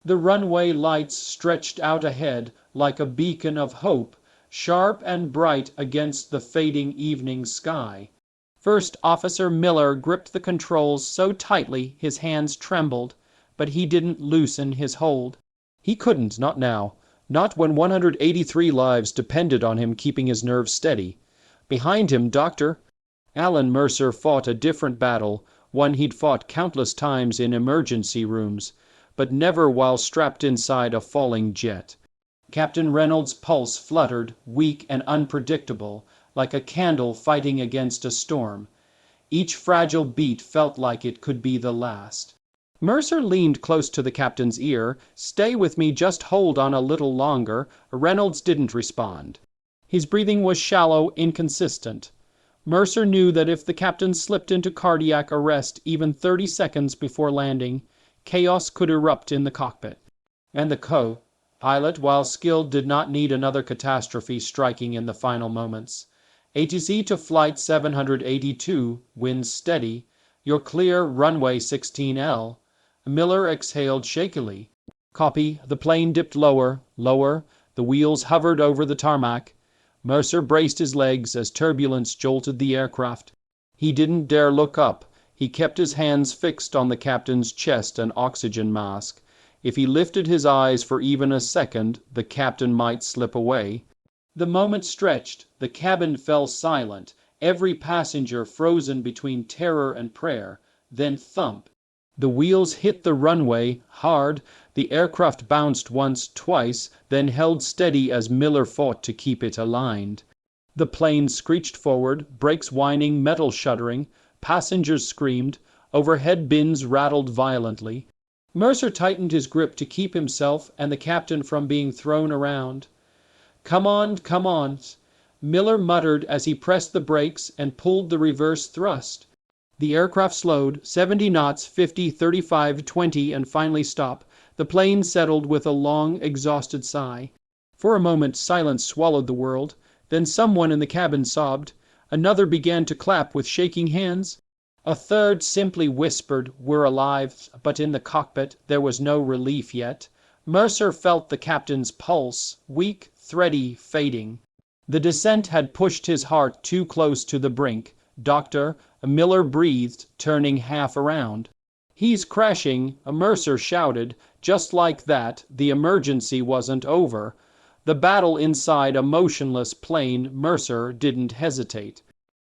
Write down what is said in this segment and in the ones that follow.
The runway lights stretched out ahead like a beacon of hope, sharp and bright against the fading evening sky. First Officer Miller gripped the controls so tightly his hands trembled, but he didn't loosen his hold. He couldn't, not now. Not when 183 lives depended on him keeping his nerves steady. Behind him, Dr. Alan Mercer fought a different battle, one he'd fought countless times in emergency rooms, but never while strapped inside a falling jet. Captain Reynolds' pulse fluttered, weak and unpredictable, like a candle fighting against a storm. Each fragile beat felt like it could be the last. Mercer leaned close to the captain's ear. "Stay with me, just hold on a little longer." Reynolds didn't respond. His breathing was shallow, inconsistent. Mercer knew that if the captain slipped into cardiac arrest even 30 seconds before landing, chaos could erupt in the cockpit. And the co-pilot, while skilled, did not need another catastrophe striking in the final moments. ATC to flight 782, winds steady. You're clear, runway 16L. Miller exhaled shakily. Copy. The plane dipped lower, lower. The wheels hovered over the tarmac. Mercer braced his legs as turbulence jolted the aircraft. He didn't dare look up. He kept his hands fixed on the captain's chest and oxygen mask. If he lifted his eyes for even a second, the captain might slip away. The moment stretched. The cabin fell silent, every passenger frozen between terror and prayer. Then thump. The wheels hit the runway hard. The aircraft bounced once, twice, then held steady as Miller fought to keep it aligned. The plane screeched forward, brakes whining, metal shuddering. Passengers screamed. Overhead bins rattled violently. Mercer tightened his grip to keep himself and the captain from being thrown around. Come on, come on. Miller muttered as he pressed the brakes and pulled the reverse thrust. The aircraft slowed, 70 knots, 50, 35, 20, and finally stopped. The plane settled with a long, exhausted sigh. For a moment, silence swallowed the world. Then someone in the cabin sobbed. Another began to clap with shaking hands. A third simply whispered, "We're alive," but in the cockpit there was no relief yet. Mercer felt the captain's pulse, weak, thready, fading. The descent had pushed his heart too close to the brink. "Doctor," Miller breathed, turning half around. "He's crashing," Mercer shouted. Just like that, the emergency wasn't over. The battle inside a motionless plane, Mercer didn't hesitate.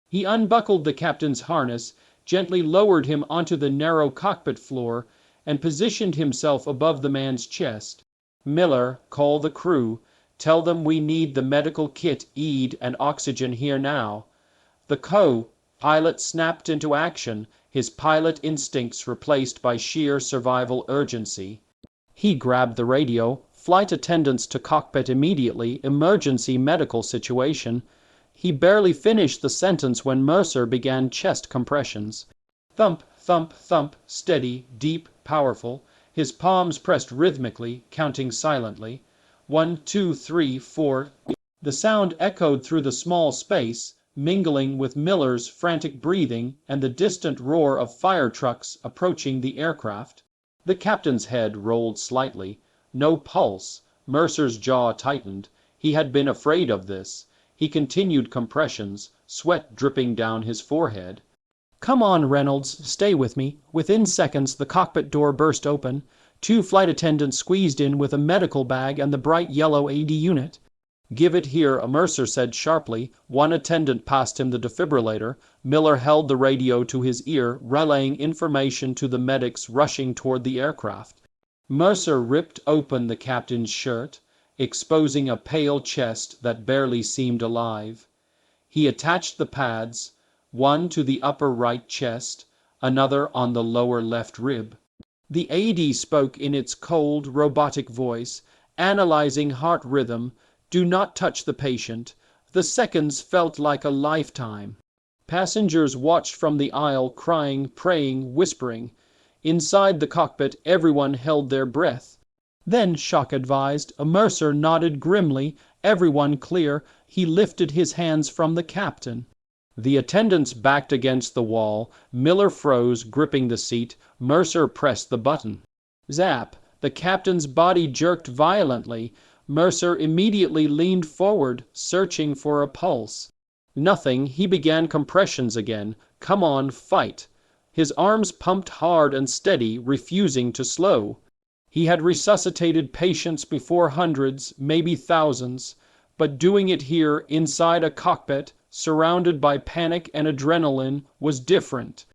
He unbuckled the captain's harness, gently lowered him onto the narrow cockpit floor, and positioned himself above the man's chest. "Miller, call the crew. Tell them we need the medical kit, ED, and oxygen here now." The co-pilot snapped into action, his pilot instincts replaced by sheer survival urgency. He grabbed the radio. "Flight attendants to cockpit immediately. Emergency medical situation." He barely finished the sentence when Mercer began chest compressions. Thump, thump, thump, steady, deep, powerful. His palms pressed rhythmically, counting silently. 1, 2, 3, 4. The sound echoed through the small space, mingling with Miller's frantic breathing and the distant roar of fire trucks approaching the aircraft. The captain's head rolled slightly. No pulse. Mercer's jaw tightened. He had been afraid of this. He continued compressions, sweat dripping down his forehead. "Come on, Reynolds, stay with me." Within seconds, the cockpit door burst open. 2 flight attendants squeezed in with a medical bag and the bright yellow AD unit. "Give it here," Mercer said sharply. One attendant passed him the defibrillator. Miller held the radio to his ear, relaying information to the medics rushing toward the aircraft. Mercer ripped open the captain's shirt, exposing a pale chest that barely seemed alive. He attached the pads, one to the upper right chest, another on the lower left rib. The AD spoke in its cold, robotic voice, analyzing heart rhythm. "Do not touch the patient." The seconds felt like a lifetime. Passengers watched from the aisle, crying, praying, whispering. Inside the cockpit, everyone held their breath. Then, Shock advised, Mercer nodded grimly. Everyone clear. He lifted his hands from the captain. The attendants backed against the wall. Miller froze, gripping the seat. Mercer pressed the button. Zap! The captain's body jerked violently. Mercer immediately leaned forward, searching for a pulse. Nothing. He began compressions again. Come on, fight. His arms pumped hard and steady, refusing to slow. He had resuscitated patients before hundreds, maybe thousands, but doing it here, inside a cockpit, surrounded by panic and adrenaline, was different.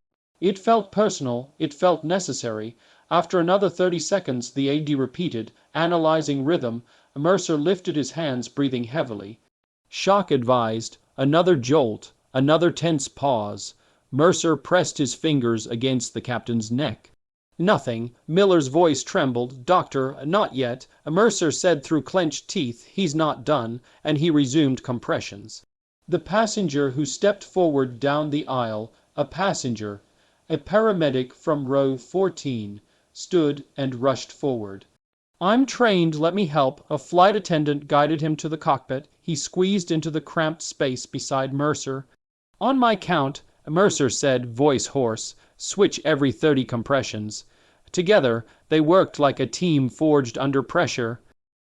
It felt personal, it felt necessary. After another 30 seconds, the AD repeated, analyzing rhythm. Mercer lifted his hands, breathing heavily. Shock advised. Another jolt, another tense pause. Mercer pressed his fingers against the captain's neck. Nothing. Miller's voice trembled. Doctor, not yet. Mercer said through clenched teeth, he's not done, and he resumed compressions. The passenger who stepped forward down the aisle, a passenger, a paramedic from row 14, stood and rushed forward. I'm trained, let me help. A flight attendant guided him to the cockpit. He squeezed into the cramped space beside Mercer. On my count, Mercer said, voice hoarse, switch every 30 compressions. Together, they worked like a team forged under pressure.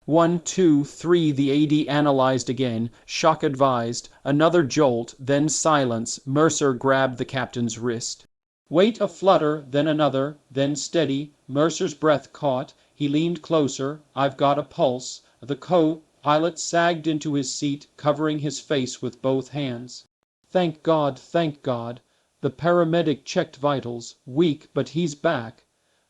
1, 2, 3, the AD analyzed again. Shock advised. Another jolt, then silence. Mercer grabbed the captain's wrist. Wait a flutter, then another, then steady. Mercer's breath caught. He leaned closer. I've got a pulse. The co-pilot sagged into his seat, covering his face with both hands. Thank God, thank God. The paramedic checked vitals. Weak, but he's back.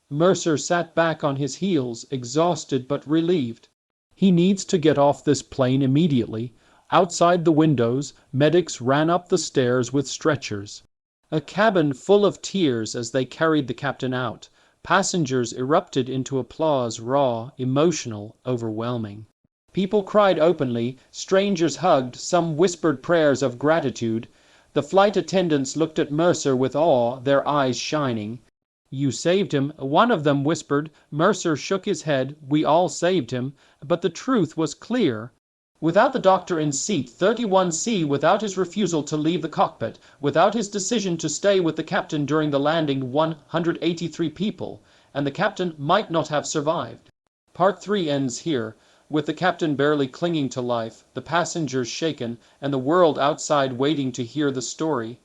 Mercer sat back on his heels, exhausted but relieved. He needs to get off this plane immediately. Outside the windows, medics ran up the stairs with stretchers. A cabin full of tears as they carried the captain out. Passengers erupted into applause, raw, emotional, overwhelming. People cried openly, strangers hugged, some whispered prayers of gratitude. The flight attendants looked at Mercer with awe, their eyes shining. You saved him, one of them whispered. Mercer shook his head. We all saved him. But the truth was clear. Without the doctor in seat 31C, without his refusal to leave the cockpit, without his decision to stay with the captain during the landing, 183 people, and the captain might not have survived. Part 3 ends here, with the captain barely clinging to life, the passengers shaken, and the world outside waiting to hear the story.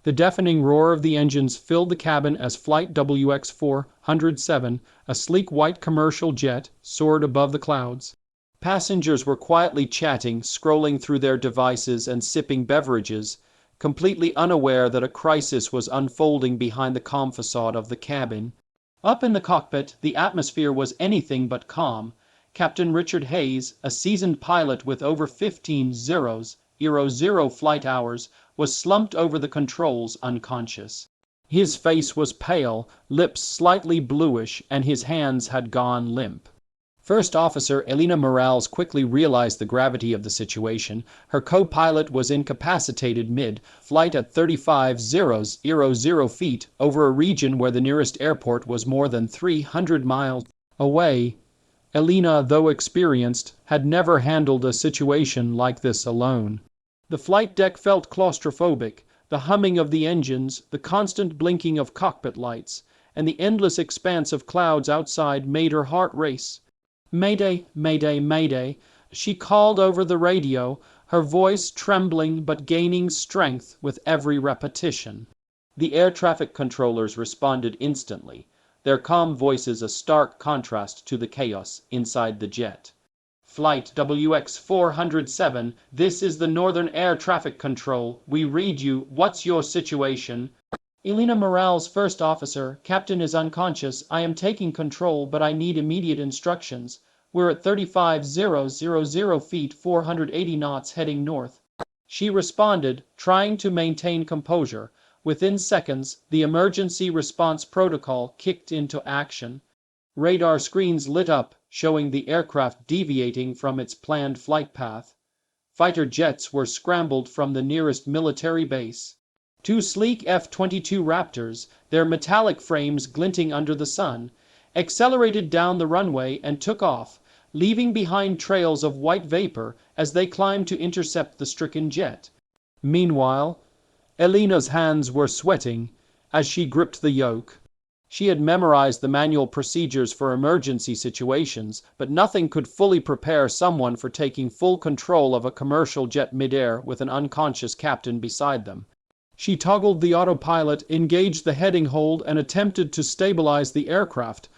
The deafening roar of the engines filled the cabin as Flight WX-407, a sleek white commercial jet, soared above the clouds. Passengers were quietly chatting, scrolling through their devices and sipping beverages, completely unaware that a crisis was unfolding behind the calm facade of the cabin. Up in the cockpit, the atmosphere was anything but calm. Captain Richard Hayes, a seasoned pilot with over 15 zero flight hours, was slumped over the controls, unconscious. His face was pale, lips slightly bluish, and his hands had gone limp. First Officer Elena Morales quickly realized the gravity of the situation. Her co-pilot was incapacitated mid-flight at 35,000 feet over a region where the nearest airport was more than 300 miles away. Elena, though experienced, had never handled a situation like this alone. The flight deck felt claustrophobic. The humming of the engines, the constant blinking of cockpit lights, and the endless expanse of clouds outside made her heart race. Mayday, mayday, mayday, she called over the radio, her voice trembling but gaining strength with every repetition. The air traffic controllers responded instantly, their calm voices a stark contrast to the chaos inside the jet. Flight WX-407, this is the Northern Air Traffic Control. We read you. What's your situation? Elena Morale's first officer, Captain is unconscious. I am taking control, but I need immediate instructions. We're at 35,000 feet, 480 knots heading north. She responded, trying to maintain composure. Within seconds, the emergency response protocol kicked into action. Radar screens lit up, showing the aircraft deviating from its planned flight path. Fighter jets were scrambled from the nearest military base. Two sleek F-22 Raptors, their metallic frames glinting under the sun, accelerated down the runway and took off, leaving behind trails of white vapor as they climbed to intercept the stricken jet. Meanwhile, Elena's hands were sweating as she gripped the yoke. She had memorized the manual procedures for emergency situations, but nothing could fully prepare someone for taking full control of a commercial jet midair with an unconscious captain beside them. She toggled the autopilot, engaged the heading hold, and attempted to stabilize the aircraft.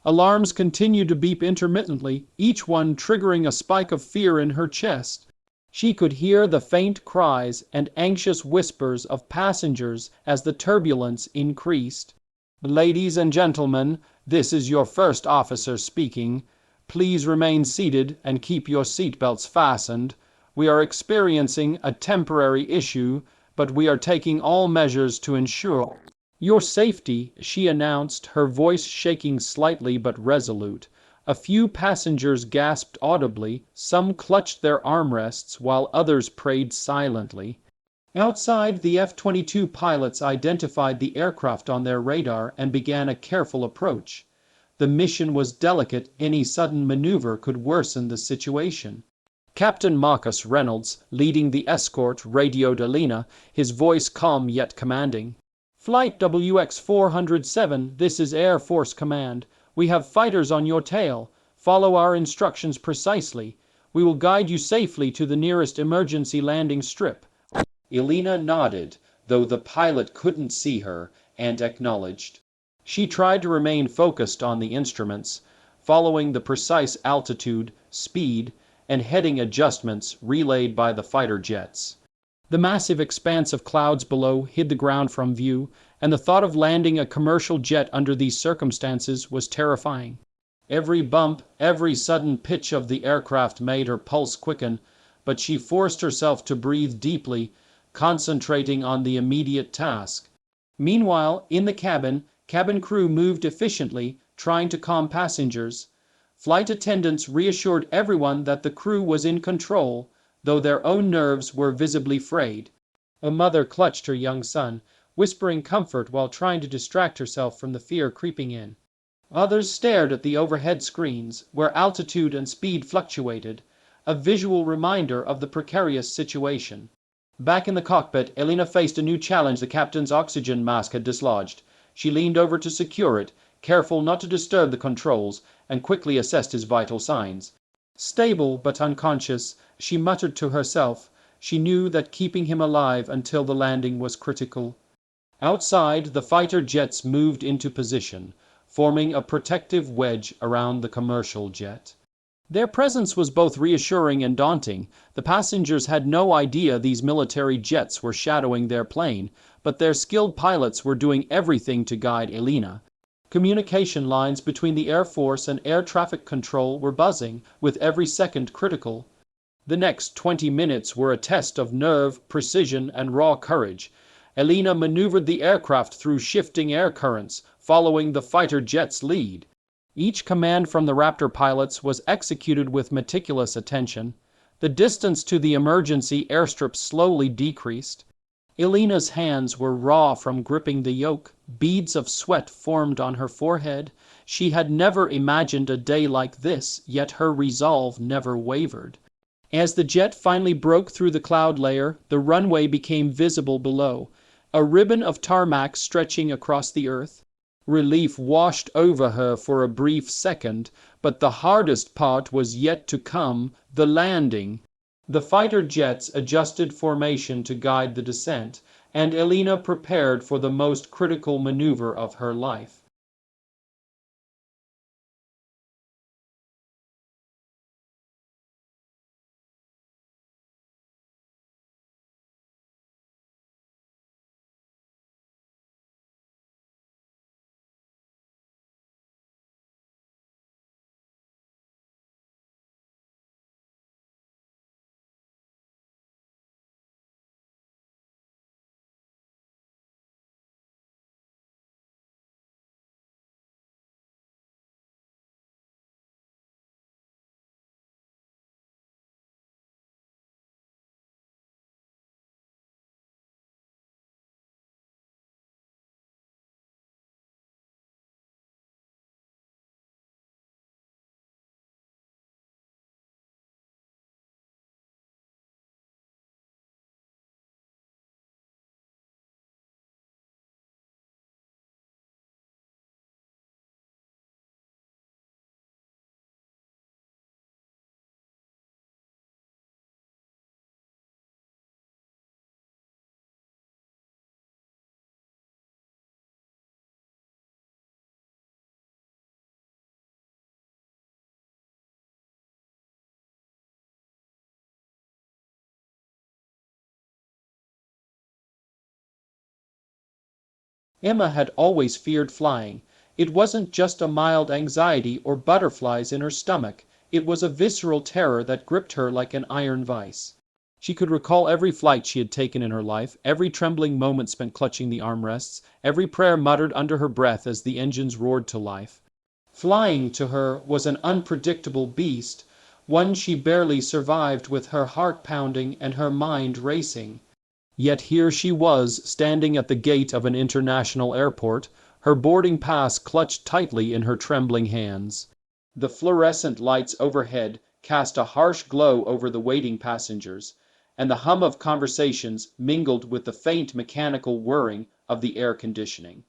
Alarms continued to beep intermittently, each one triggering a spike of fear in her chest. She could hear the faint cries and anxious whispers of passengers as the turbulence increased. Ladies and gentlemen, this is your first officer speaking. Please remain seated and keep your seatbelts fastened. We are experiencing a temporary issue, but we are taking all measures to ensure your safety, she announced, her voice shaking slightly but resolute. A few passengers gasped audibly, some clutched their armrests while others prayed silently. Outside, the F-22 pilots identified the aircraft on their radar and began a careful approach. The mission was delicate, any sudden maneuver could worsen the situation. Captain Marcus Reynolds, leading the escort, radioed Elena, his voice calm yet commanding. Flight WX-407, this is Air Force Command. We have fighters on your tail. Follow our instructions precisely. We will guide you safely to the nearest emergency landing strip. Elena nodded, though the pilot couldn't see her, and acknowledged. She tried to remain focused on the instruments, following the precise altitude, speed, and heading adjustments relayed by the fighter jets. The massive expanse of clouds below hid the ground from view, and the thought of landing a commercial jet under these circumstances was terrifying. Every bump, every sudden pitch of the aircraft made her pulse quicken, but she forced herself to breathe deeply, concentrating on the immediate task. Meanwhile, in the cabin crew moved efficiently, trying to calm passengers. Flight attendants reassured everyone that the crew was in control, though their own nerves were visibly frayed. A mother clutched her young son, whispering comfort while trying to distract herself from the fear creeping in. Others stared at the overhead screens, where altitude and speed fluctuated, a visual reminder of the precarious situation. Back in the cockpit, Elena faced a new challenge. The captain's oxygen mask had dislodged. She leaned over to secure it, careful not to disturb the controls, and quickly assessed his vital signs. Stable but unconscious, she muttered to herself. She knew that keeping him alive until the landing was critical. Outside, the fighter jets moved into position, forming a protective wedge around the commercial jet. Their presence was both reassuring and daunting. The passengers had no idea these military jets were shadowing their plane, but their skilled pilots were doing everything to guide Elena. Communication lines between the Air Force and air traffic control were buzzing, with every second critical. The next 20 minutes were a test of nerve, precision, and raw courage. Elena maneuvered the aircraft through shifting air currents, following the fighter jet's lead. Each command from the Raptor pilots was executed with meticulous attention. The distance to the emergency airstrip slowly decreased. Elena's hands were raw from gripping the yoke. Beads of sweat formed on her forehead. She had never imagined a day like this, yet her resolve never wavered. As the jet finally broke through the cloud layer, the runway became visible below, a ribbon of tarmac stretching across the earth. Relief washed over her for a brief second, but the hardest part was yet to come, the landing. The fighter jets adjusted formation to guide the descent, and Elena prepared for the most critical maneuver of her life. Emma had always feared flying. It wasn't just a mild anxiety or butterflies in her stomach. It was a visceral terror that gripped her like an iron vice. She could recall every flight she had taken in her life, every trembling moment spent clutching the armrests, every prayer muttered under her breath as the engines roared to life. Flying to her was an unpredictable beast, one she barely survived with her heart pounding and her mind racing. Yet here she was, standing at the gate of an international airport, her boarding pass clutched tightly in her trembling hands. The fluorescent lights overhead cast a harsh glow over the waiting passengers, and the hum of conversations mingled with the faint mechanical whirring of the air conditioning.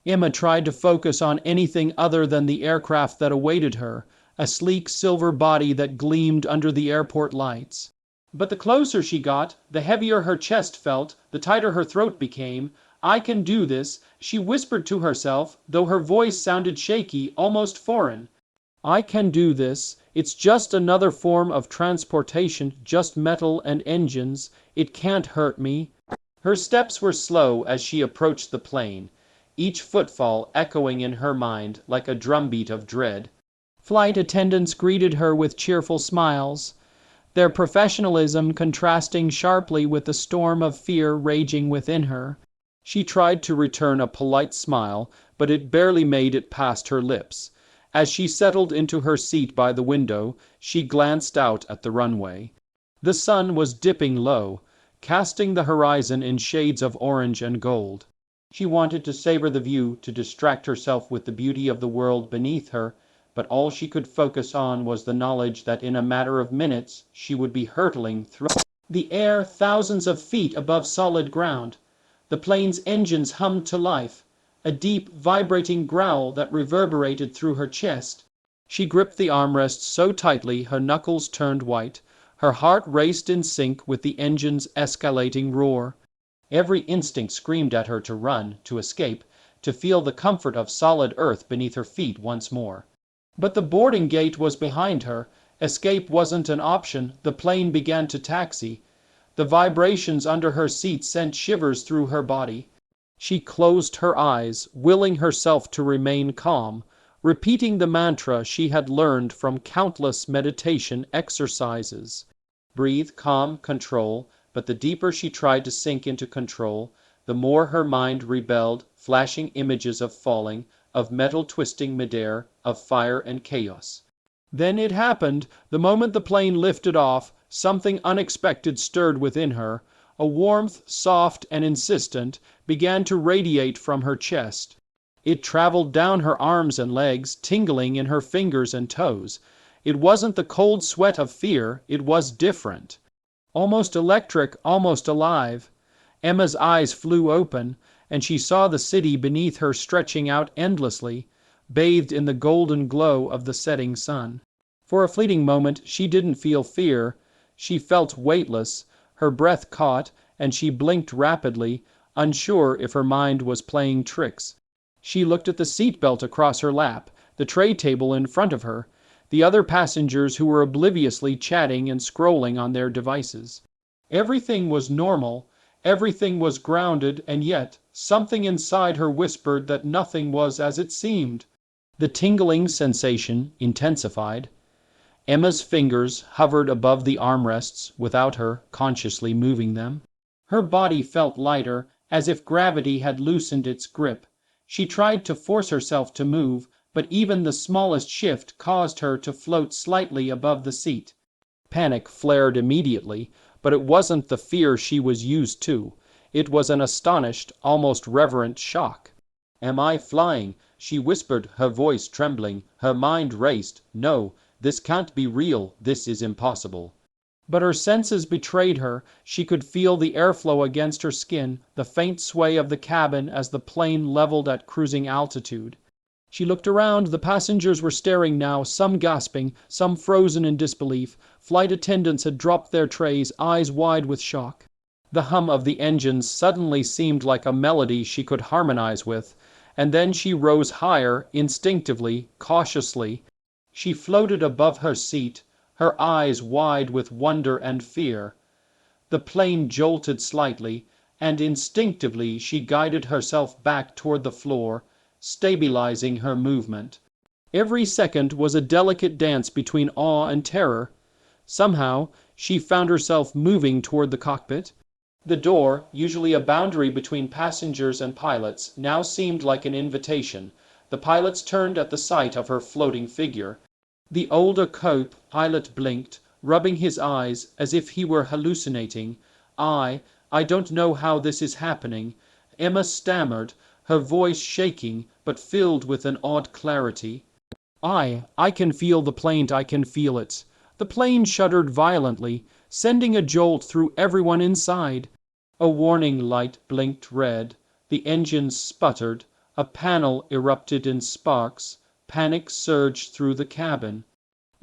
Emma tried to focus on anything other than the aircraft that awaited her, a sleek silver body that gleamed under the airport lights. But the closer she got, the heavier her chest felt, the tighter her throat became. "I can do this," she whispered to herself, though her voice sounded shaky, almost foreign. "I can do this. It's just another form of transportation, just metal and engines. It can't hurt me." Her steps were slow as she approached the plane, each footfall echoing in her mind like a drumbeat of dread. Flight attendants greeted her with cheerful smiles, their professionalism contrasting sharply with the storm of fear raging within her. She tried to return a polite smile, but it barely made it past her lips. As she settled into her seat by the window, she glanced out at the runway. The sun was dipping low, casting the horizon in shades of orange and gold. She wanted to savor the view, to distract herself with the beauty of the world beneath her, but all she could focus on was the knowledge that in a matter of minutes she would be hurtling through the air thousands of feet above solid ground. The plane's engines hummed to life, a deep, vibrating growl that reverberated through her chest. She gripped the armrest so tightly her knuckles turned white. Her heart raced in sync with the engine's escalating roar. Every instinct screamed at her to run, to escape, to feel the comfort of solid earth beneath her feet once more. But the boarding gate was behind her. Escape wasn't an option. The plane began to taxi. The vibrations under her seat sent shivers through her body. She closed her eyes, willing herself to remain calm, repeating the mantra she had learned from countless meditation exercises. Breathe, calm, control. But the deeper she tried to sink into control, the more her mind rebelled, flashing images of falling, of metal twisting midair, of fire and chaos. Then it happened. The moment the plane lifted off, something unexpected stirred within her. A warmth, soft and insistent, began to radiate from her chest. It traveled down her arms and legs, tingling in her fingers and toes. It wasn't the cold sweat of fear, it was different. Almost electric, almost alive. Emma's eyes flew open, and she saw the city beneath her stretching out endlessly, bathed in the golden glow of the setting sun. For a fleeting moment she didn't feel fear. She felt weightless, her breath caught, and she blinked rapidly, unsure if her mind was playing tricks. She looked at the seatbelt across her lap, the tray table in front of her, the other passengers who were obliviously chatting and scrolling on their devices. Everything was normal, everything was grounded, and yet something inside her whispered that nothing was as it seemed. The tingling sensation intensified. Emma's fingers hovered above the armrests without her consciously moving them. Her body felt lighter, as if gravity had loosened its grip. She tried to force herself to move, but even the smallest shift caused her to float slightly above the seat. Panic flared immediately, but it wasn't the fear she was used to. It was an astonished, almost reverent shock. "Am I flying?" she whispered, her voice trembling. Her mind raced. "No, this can't be real. This is impossible." But her senses betrayed her. She could feel the airflow against her skin, the faint sway of the cabin as the plane leveled at cruising altitude. She looked around. The passengers were staring now, some gasping, some frozen in disbelief. Flight attendants had dropped their trays, eyes wide with shock. The hum of the engines suddenly seemed like a melody she could harmonize with, and then she rose higher, instinctively, cautiously. She floated above her seat, her eyes wide with wonder and fear. The plane jolted slightly, and instinctively she guided herself back toward the floor, stabilizing her movement. Every second was a delicate dance between awe and terror. Somehow, she found herself moving toward the cockpit. The door, usually a boundary between passengers and pilots, now seemed like an invitation. The pilots turned at the sight of her floating figure. The older co-pilot blinked, rubbing his eyes as if he were hallucinating. I don't know how this is happening," Emma stammered, her voice shaking but filled with an odd clarity. I can feel the plane, I can feel it." The plane shuddered violently, sending a jolt through everyone inside. A warning light blinked red. The engines sputtered. A panel erupted in sparks. Panic surged through the cabin.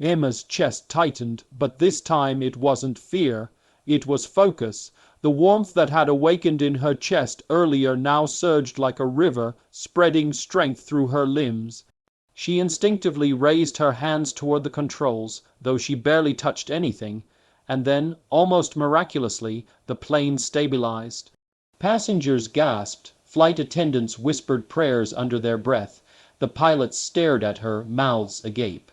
Emma's chest tightened, but this time it wasn't fear. It was focus. The warmth that had awakened in her chest earlier now surged like a river, spreading strength through her limbs. She instinctively raised her hands toward the controls, though she barely touched anything, and then, almost miraculously, the plane stabilized. Passengers gasped. Flight attendants whispered prayers under their breath. The pilots stared at her, mouths agape.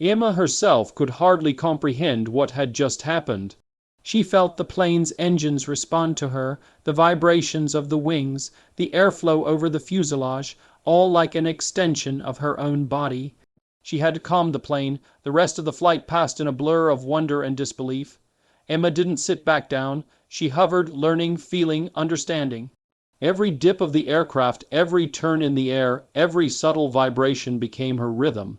Emma herself could hardly comprehend what had just happened. She felt the plane's engines respond to her, the vibrations of the wings, the airflow over the fuselage, all like an extension of her own body. She had calmed the plane. The rest of the flight passed in a blur of wonder and disbelief. Emma didn't sit back down. She hovered, learning, feeling, understanding. Every dip of the aircraft, every turn in the air, every subtle vibration became her rhythm.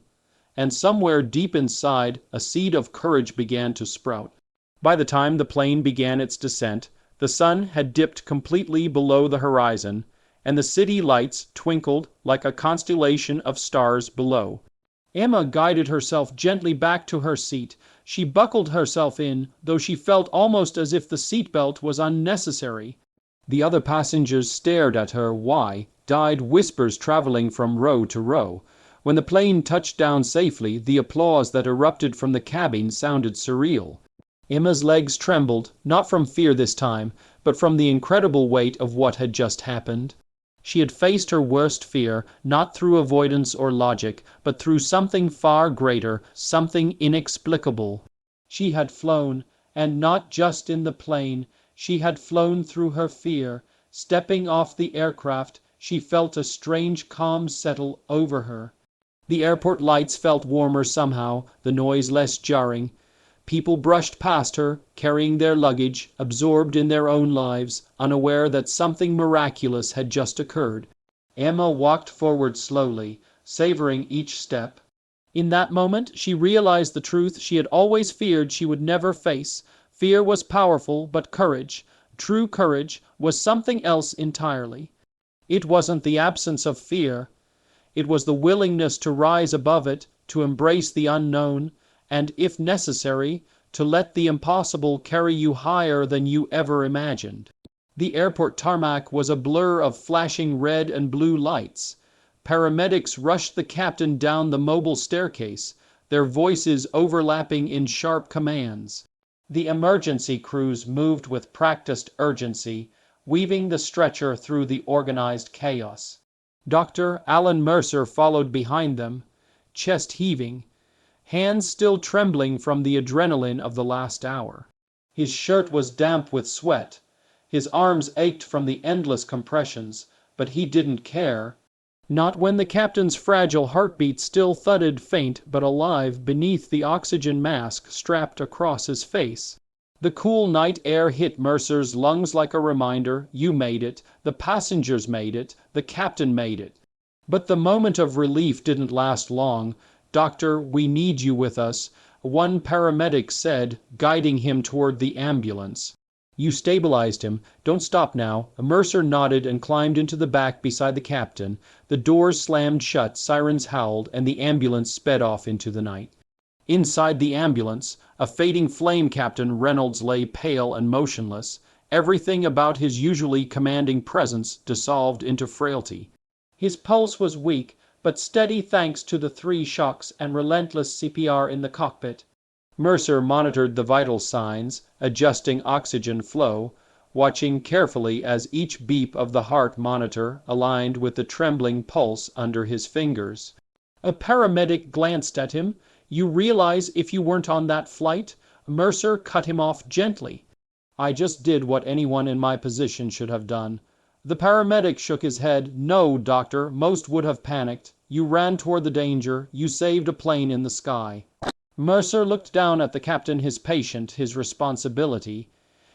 And somewhere deep inside, a seed of courage began to sprout. By the time the plane began its descent, the sun had dipped completely below the horizon, and the city lights twinkled like a constellation of stars below. Emma guided herself gently back to her seat. She buckled herself in, though she felt almost as if the seatbelt was unnecessary. The other passengers stared at her. Why? Died whispers traveling from row to row. When the plane touched down safely, the applause that erupted from the cabin sounded surreal. Emma's legs trembled, not from fear this time, but from the incredible weight of what had just happened. She had faced her worst fear, not through avoidance or logic, but through something far greater, something inexplicable. She had flown, and not just in the plane. She had flown through her fear. Stepping off the aircraft, she felt a strange calm settle over her. The airport lights felt warmer somehow, the noise less jarring. People brushed past her, carrying their luggage, absorbed in their own lives, unaware that something miraculous had just occurred. Emma walked forward slowly, savoring each step. In that moment, she realized the truth she had always feared she would never face. Fear was powerful, but courage, true courage, was something else entirely. It wasn't the absence of fear. It was the willingness to rise above it, to embrace the unknown, and, if necessary, to let the impossible carry you higher than you ever imagined. The airport tarmac was a blur of flashing red and blue lights. Paramedics rushed the captain down the mobile staircase, their voices overlapping in sharp commands. The emergency crews moved with practiced urgency, weaving the stretcher through the organized chaos. Dr. Alan Mercer followed behind them, chest heaving, hands still trembling from the adrenaline of the last hour. His shirt was damp with sweat. His arms ached from the endless compressions, but he didn't care. Not when the captain's fragile heartbeat still thudded faint but alive beneath the oxygen mask strapped across his face. The cool night air hit Mercer's lungs like a reminder. You made it. The passengers made it. The captain made it. But the moment of relief didn't last long. "Doctor, we need you with us," one paramedic said, guiding him toward the ambulance. "You stabilized him. Don't stop now." Mercer nodded and climbed into the back beside the captain. The doors slammed shut, sirens howled, and the ambulance sped off into the night. Inside the ambulance, a fading flame, Captain Reynolds lay pale and motionless. Everything about his usually commanding presence dissolved into frailty. His pulse was weak, but steady thanks to the 3 shocks and relentless CPR in the cockpit. Mercer monitored the vital signs, adjusting oxygen flow. watching carefully as each beep of the heart monitor aligned with the trembling pulse under his fingers. A paramedic glanced at him. "You realize if you weren't on that flight?" Mercer cut him off gently. "I just did what anyone in my position should have done." The paramedic shook his head. "No, doctor, most would have panicked. You ran toward the danger. You saved a plane in the sky." Mercer looked down at the captain, his patient, his responsibility.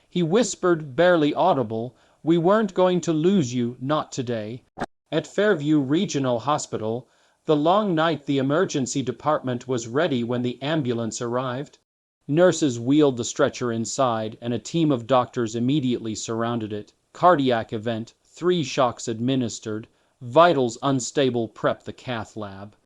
He whispered, barely audible, "We weren't going to lose you, not today." At Fairview Regional Hospital, the long night the emergency department was ready when the ambulance arrived. Nurses wheeled the stretcher inside, and a team of doctors immediately surrounded it. Cardiac event, 3 shocks administered, vitals unstable, prep the cath lab.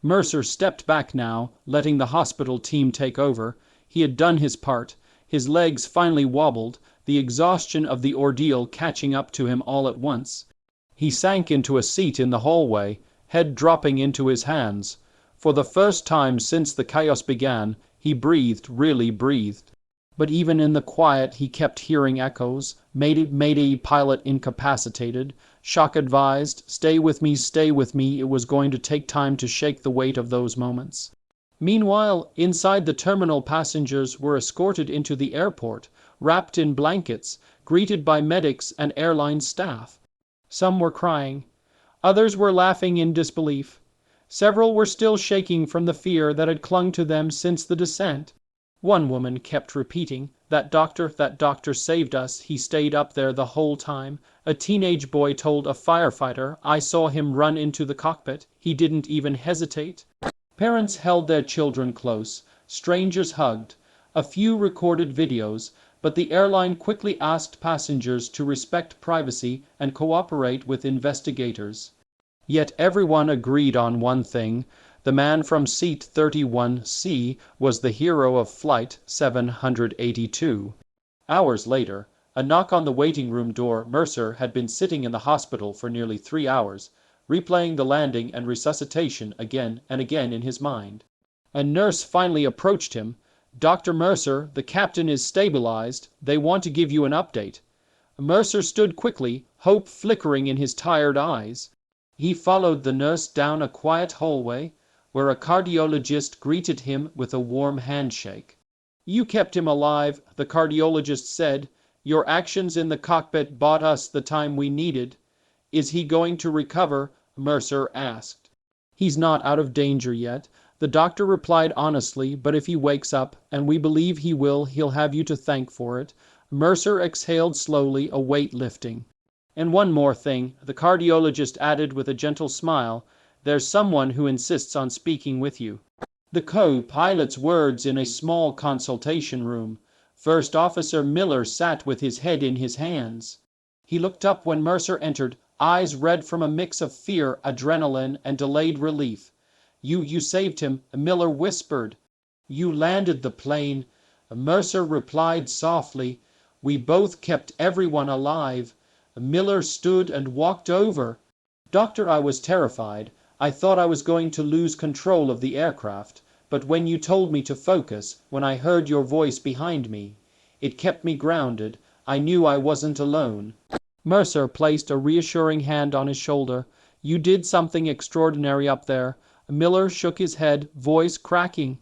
Mercer stepped back now, letting the hospital team take over. He had done his part. His legs finally wobbled, the exhaustion of the ordeal catching up to him all at once. He sank into a seat in the hallway, head dropping into his hands. For the first time since the chaos began, he breathed, really breathed. But even in the quiet he kept hearing echoes. Mayday, pilot incapacitated. Shock advised, stay with me, stay with me. It was going to take time to shake the weight of those moments. Meanwhile, inside the terminal, passengers were escorted into the airport, wrapped in blankets, greeted by medics and airline staff. Some were crying. Others were laughing in disbelief. Several were still shaking from the fear that had clung to them since the descent. One woman kept repeating, that doctor saved us. He stayed up there the whole time." A teenage boy told a firefighter, "I saw him run into the cockpit. He didn't even hesitate." Parents held their children close. Strangers hugged. A few recorded videos, but the airline quickly asked passengers to respect privacy and cooperate with investigators. Yet everyone agreed on one thing. The man from seat 31C was the hero of flight 782. Hours later, a knock on the waiting room door. Mercer had been sitting in the hospital for nearly 3 hours, replaying the landing and resuscitation again and again in his mind. A nurse finally approached him. "Dr. Mercer, the captain is stabilized. They want to give you an update." Mercer stood quickly, hope flickering in his tired eyes. He followed the nurse down a quiet hallway, where a cardiologist greeted him with a warm handshake. "You kept him alive," the cardiologist said. "Your actions in the cockpit bought us the time we needed." "Is he going to recover?" Mercer asked. "He's not out of danger yet," the doctor replied honestly, "but if he wakes up, and we believe he will, he'll have you to thank for it." Mercer exhaled slowly, a weight lifting. "And one more thing," the cardiologist added with a gentle smile, "there's someone who insists on speaking with you." The co-pilot's words in a small consultation room. First Officer Miller sat with his head in his hands. He looked up when Mercer entered, eyes red from a mix of fear, adrenaline, and delayed relief. You saved him," Miller whispered. "You landed the plane," Mercer replied softly. "We both kept everyone alive." Miller stood and walked over. "Doctor, I was terrified. I thought I was going to lose control of the aircraft. But when you told me to focus, when I heard your voice behind me, it kept me grounded. I knew I wasn't alone." Mercer placed a reassuring hand on his shoulder. "You did something extraordinary up there." Miller shook his head, voice cracking.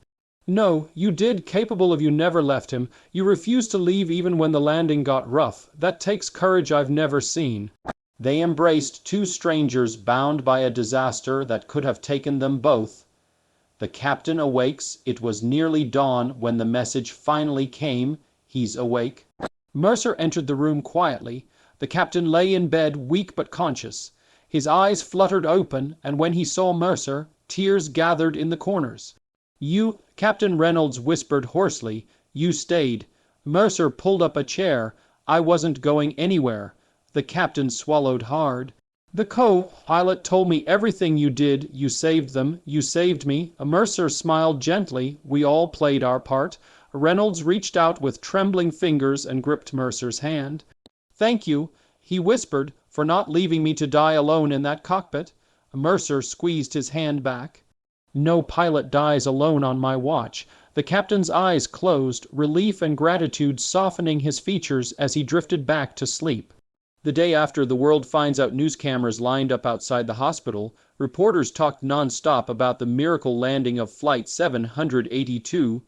"No, you did, capable of. You never left him. You refused to leave even when the landing got rough. That takes courage I've never seen." They embraced, two strangers bound by a disaster that could have taken them both. The captain awakes. It was nearly dawn when the message finally came. He's awake. Mercer entered the room quietly. The captain lay in bed, weak but conscious. His eyes fluttered open, and when he saw Mercer, tears gathered in the corners. "You," Captain Reynolds whispered hoarsely, "you stayed." Mercer pulled up a chair. "I wasn't going anywhere." The captain swallowed hard. "The co-pilot told me everything you did. You saved them. You saved me." Mercer smiled gently. "We all played our part." Reynolds reached out with trembling fingers and gripped Mercer's hand. "Thank you," he whispered, "for not leaving me to die alone in that cockpit." Mercer squeezed his hand back. No pilot dies alone on my watch. The captain's eyes closed, relief and gratitude softening his features as he drifted back to sleep. The day after the world finds out news cameras lined up outside the hospital, reporters talked nonstop about the miracle landing of Flight 782,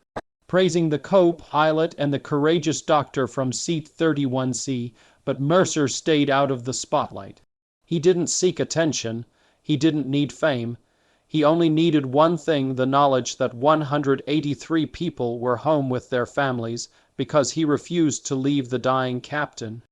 praising the co-pilot and the courageous doctor from Seat 31C, but Mercer stayed out of the spotlight. He didn't seek attention. He didn't need fame. He only needed one thing, the knowledge that 183 people were home with their families because he refused to leave the dying captain.